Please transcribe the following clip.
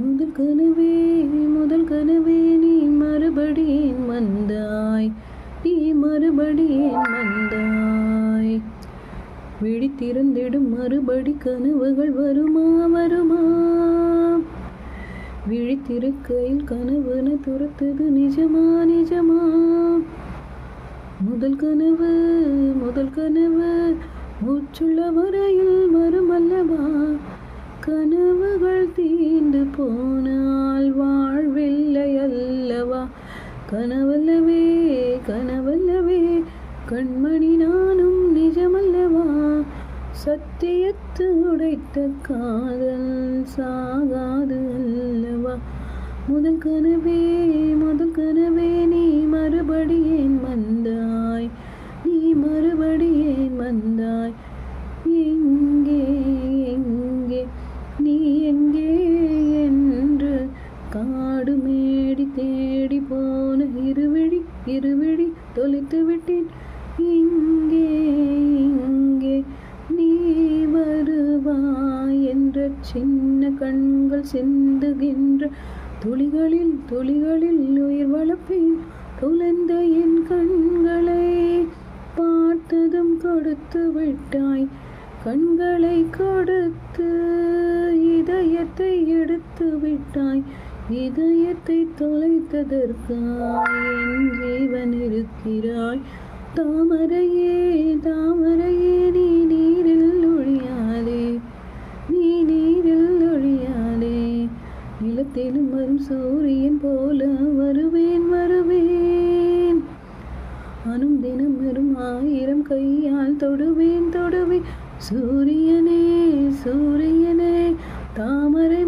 முதல் கனவே முதல் கனவே நீ மறுபடியும் வந்தாய், நீ மறுபடியும் வந்தாய். விழித்திருந்திடும் மறுபடி கனவுகள் வருமா வருமா? விழித்திருக்கையில் கனவுன துரத்துது நிஜமா நிஜமா? முதல் கனவு முதல் கனவு மூச்சுள்ள வரையில் வரும் அல்லவா? கனவுகள் தீண்டு போனால் வாழ்வில்லை அல்லவா? கனவல்லவே கனவல்லவே கண்மணி நானும் நிஜமல்லவா? சத்தியத்து உடைத்த காதல் சாகாது அல்லவா? முதல் கனவே முதல் கனவே நீ மறுபடியும் வந்தாய், நீ மறுபடியும் வந்தாய். எங்கே எங்கே நீ எங்கே என்று காடு மேடி தேடி போன இருவிழி இருவிழி தொலைத்து விட்டேன். இங்கே இங்கே நீ வருவாய் என்ற சின்ன கண்கள் சிந்துகின்ற துளிகளில் துளிகளில் உயிர் வளர்ப்பேன். தொலைந்த என் கண்களை பார்த்ததும் கொடுத்து விட்டாய், கண்களை கொடுத்து இதயத்தை எடுத்து விட்டாய். இதயத்தை தொலைத்ததற்காய் என் ஜீவன் இருக்கிறாய். தாமரையே தாமரையே நீ நீரில் ஒழியாதே, நீ நீரில் ஒழியாதே. நிலத்திலும் வரும் சூரியன் போல வருவேன் வருவேன். அனும் தினம் வரும் 1000 கையால் தொடுவேன் தொடுவேன். சூரியனே சூரியனே தாமரை